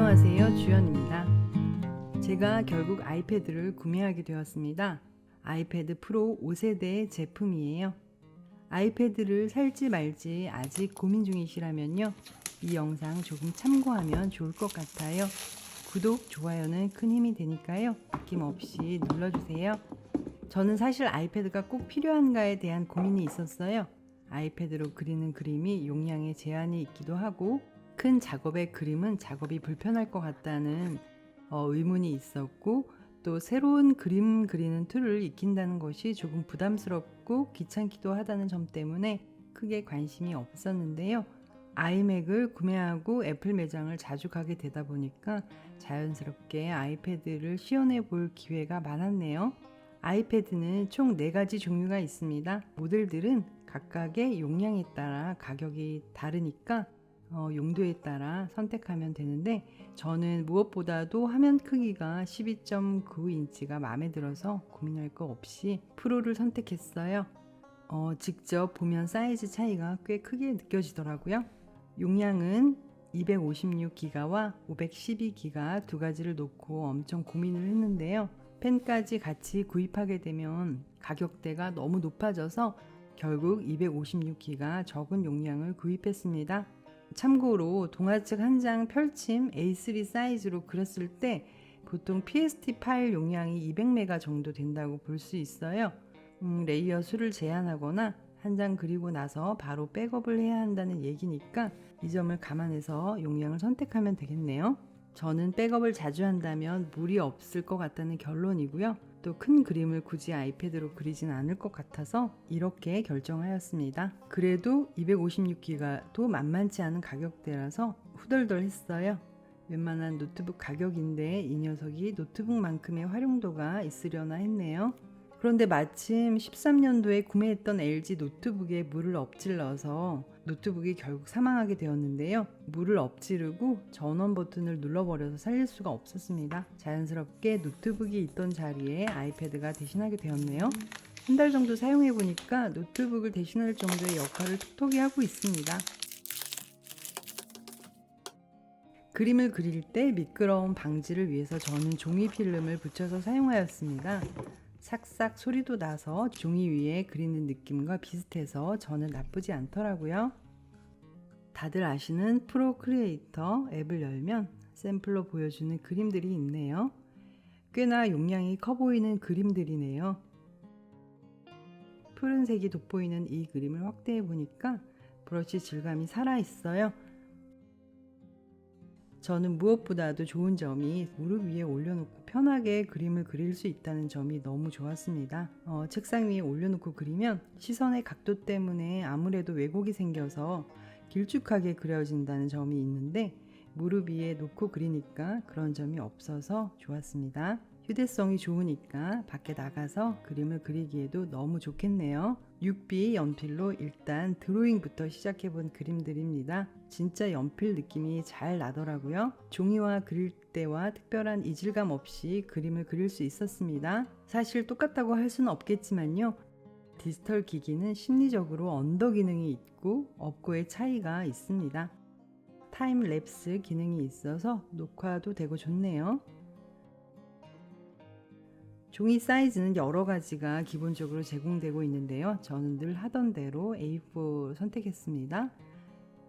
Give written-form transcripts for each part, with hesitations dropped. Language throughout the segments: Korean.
안녕하세요, 주연입니다. 제가 결국 아이패드를 구매하게 되었습니다. 아이패드 프로 5세대 제품이에요. 아이패드를 살지 말지 아직 고민 중이시라면요, 이 영상 조금 참고하면 좋을 것 같아요. 구독, 좋아요는 큰 힘이 되니까요, 아낌없이 눌러주세요. 저는 사실 아이패드가 꼭 필요한가에 대한 고민이 있었어요. 아이패드로 그리는 그림이 용량에 제한이 있기도 하고, 큰 작업의 그림은 작업이 불편할 것 같다는 의문이 있었고, 또 새로운 그림 그리는 툴을 익힌다는 것이 조금 부담스럽고 귀찮기도 하다는 점 때문에 크게 관심이 없었는데요. 아이맥을 구매하고 애플 매장을 자주 가게 되다 보니까 자연스럽게 아이패드를 시연해 볼 기회가 많았네요. 아이패드는 총 4가지 종류가 있습니다. 모델들은 각각의 용량에 따라 가격이 다르니까 용도에 따라 선택하면 되는데, 저는 무엇보다도 화면 크기가 12.9인치가 마음에 들어서 고민할 거 없이 프로를 선택했어요. 직접 보면 사이즈 차이가 꽤 크게 느껴지더라고요. 용량은 256기가와 512기가 두 가지를 놓고 엄청 고민을 했는데요. 펜까지 같이 구입하게 되면 가격대가 너무 높아져서 결국 256기가 적은 용량을 구입했습니다. 참고로 동화책 한 장 펼침 A3 사이즈로 그렸을 때 보통 PSD 파일 용량이 200메가 정도 된다고 볼 수 있어요. 레이어 수를 제한하거나 한 장 그리고 나서 바로 백업을 해야 한다는 얘기니까 이 점을 감안해서 용량을 선택하면 되겠네요. 저는 백업을 자주 한다면 무리 없을 것 같다는 결론이고요. 또 큰 그림을 굳이 아이패드로 그리진 않을 것 같아서 이렇게 결정하였습니다. 그래도 256기가도 만만치 않은 가격대라서 후덜덜 했어요. 웬만한 노트북 가격인데 이 녀석이 노트북만큼의 활용도가 있으려나 했네요. 그런데 마침 13년도에 구매했던 LG 노트북에 물을 엎질러서 노트북이 결국 사망하게 되었는데요. 물을 엎지르고 전원 버튼을 눌러버려서 살릴 수가 없었습니다. 자연스럽게 노트북이 있던 자리에 아이패드가 대신하게 되었네요. 한 달 정도 사용해보니까 노트북을 대신할 정도의 역할을 톡톡히 하고 있습니다. 그림을 그릴 때 미끄러움 방지를 위해서 저는 종이 필름을 붙여서 사용하였습니다. 삭삭 소리도 나서 종이 위에 그리는 느낌과 비슷해서 저는 나쁘지 않더라고요. 다들 아시는 프로크리에이터 앱을 열면 샘플로 보여주는 그림들이 있네요. 꽤나 용량이 커 보이는 그림들이네요. 푸른색이 돋보이는 이 그림을 확대해 보니까 브러쉬 질감이 살아있어요. 저는 무엇보다도 좋은 점이 무릎 위에 올려놓고 편하게 그림을 그릴 수 있다는 점이 너무 좋았습니다. 책상 위에 올려놓고 그리면 시선의 각도 때문에 아무래도 왜곡이 생겨서 길쭉하게 그려진다는 점이 있는데, 무릎 위에 놓고 그리니까 그런 점이 없어서 좋았습니다. 휴대성이 좋으니까 밖에 나가서 그림을 그리기에도 너무 좋겠네요. 6B 연필로 일단 드로잉부터 시작해본 그림들입니다. 진짜 연필 느낌이 잘 나더라고요. 종이와 그릴 때와 특별한 이질감 없이 그림을 그릴 수 있었습니다. 사실 똑같다고 할 수는 없겠지만요, 디지털 기기는 심리적으로 언더 기능이 있고 없고의 차이가 있습니다. 타임 랩스 기능이 있어서 녹화도 되고 좋네요. 종이 사이즈는 여러 가지가 기본적으로 제공되고 있는데요. 저는 늘 하던 대로 A4 선택했습니다.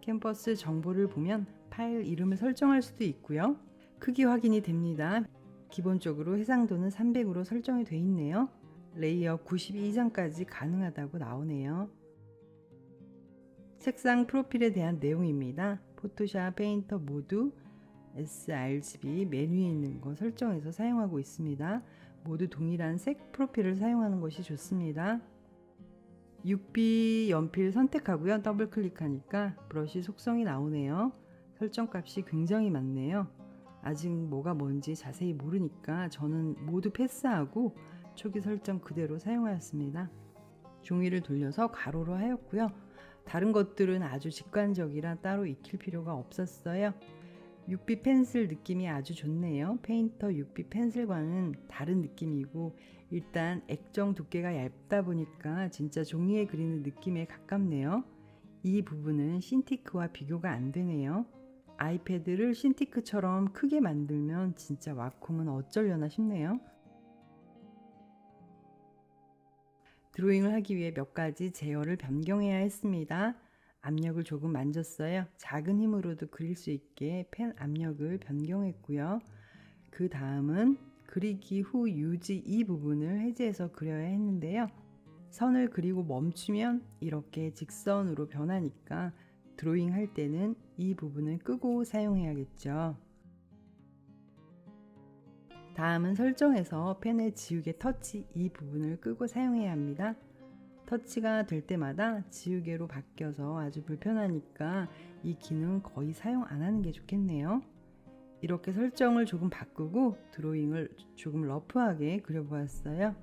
캔버스 정보를 보면 파일 이름을 설정할 수도 있고요. 크기 확인이 됩니다. 기본적으로 해상도는 300으로 설정이 되어 있네요. 레이어 92장까지 가능하다고 나오네요. 색상 프로필에 대한 내용입니다. 포토샵, 페인터 모두 sRGB 메뉴에 있는 거 설정해서 사용하고 있습니다. 모두 동일한 색 프로필을 사용하는 것이 좋습니다. 6B 연필 선택하고요. 더블 클릭하니까 브러쉬 속성이 나오네요. 설정값이 굉장히 많네요. 아직 뭐가 뭔지 자세히 모르니까 저는 모두 패스하고 초기 설정 그대로 사용하였습니다. 종이를 돌려서 가로로 하였고요. 다른 것들은 아주 직관적이라 따로 익힐 필요가 없었어요. 6B 펜슬 느낌이 아주 좋네요. 페인터 6B 펜슬과는 다른 느낌이고, 일단 액정 두께가 얇다 보니까 진짜 종이에 그리는 느낌에 가깝네요. 이 부분은 신티크와 비교가 안 되네요. 아이패드를 신티크처럼 크게 만들면 진짜 와콤은 어쩌려나 싶네요. 드로잉을 하기 위해 몇 가지 제어를 변경해야 했습니다. 압력을 조금 만졌어요. 작은 힘으로도 그릴 수 있게 펜 압력을 변경했고요. 그 다음은 그리기 후 유지 이 부분을 해제해서 그려야 했는데요. 선을 그리고 멈추면 이렇게 직선으로 변하니까 드로잉 할 때는 이 부분을 끄고 사용해야겠죠. 다음은 설정에서 펜의 지우개 터치 이 부분을 끄고 사용해야 합니다. 터치가 될 때마다 지우개로 바뀌어서 아주 불편하니까 이 기능 거의 사용 안 하는 게 좋겠네요. 이렇게 설정을 조금 바꾸고 드로잉을 조금 러프하게 그려보았어요.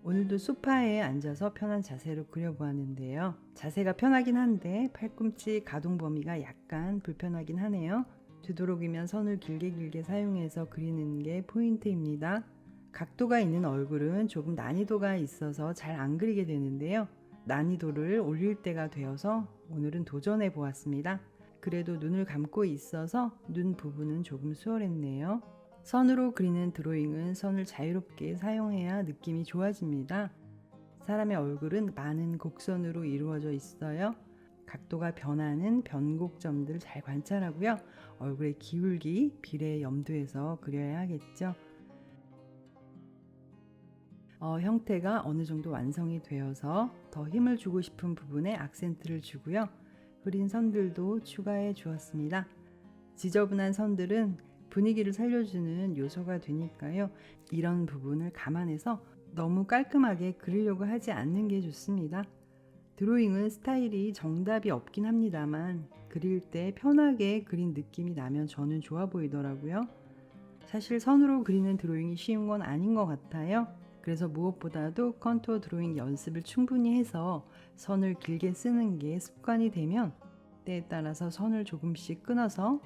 오늘도 소파에 앉아서 편한 자세로 그려보았는데요. 자세가 편하긴 한데 팔꿈치 가동 범위가 약간 불편하긴 하네요. 되도록이면 선을 길게 사용해서 그리는 게 포인트입니다. 각도가 있는 얼굴은 조금 난이도가 있어서 잘 안 그리게 되는데요. 난이도를 올릴 때가 되어서 오늘은 도전해 보았습니다. 그래도 눈을 감고 있어서 눈 부분은 조금 수월했네요. 선으로 그리는 드로잉은 선을 자유롭게 사용해야 느낌이 좋아집니다. 사람의 얼굴은 많은 곡선으로 이루어져 있어요. 각도가 변하는 변곡점들을 잘 관찰하고요. 얼굴의 기울기, 비례 염두에서 그려야 하겠죠. 형태가 어느 정도 완성이 되어서 더 힘을 주고 싶은 부분에 악센트를 주고요. 흐린 선들도 추가해 주었습니다. 지저분한 선들은 분위기를 살려주는 요소가 되니까요. 이런 부분을 감안해서 너무 깔끔하게 그리려고 하지 않는 게 좋습니다. 드로잉은 스타일이 정답이 없긴 합니다만 그릴 때 편하게 그린 느낌이 나면 저는 좋아 보이더라고요. 사실 선으로 그리는 드로잉이 쉬운 건 아닌 것 같아요. 그래서 무엇보다도 컨투어 드로잉 연습을 충분히 해서 선을 길게 쓰는 게 습관이 되면 때에 따라서 선을 조금씩 끊어서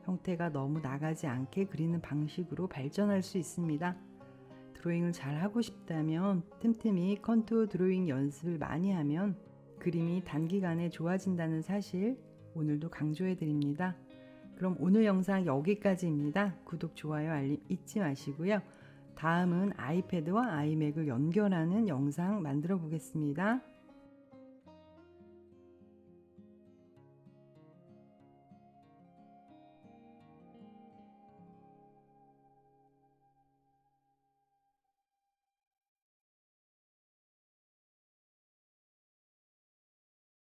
형태가 너무 나가지 않게 그리는 방식으로 발전할 수 있습니다. 드로잉을 잘 하고 싶다면 틈틈이 컨투어 드로잉 연습을 많이 하면 그림이 단기간에 좋아진다는 사실 오늘도 강조해 드립니다. 그럼 오늘 영상 여기까지입니다. 구독, 좋아요, 알림 잊지 마시고요. 다음은 아이패드와 아이맥을 연결하는 영상 만들어 보겠습니다.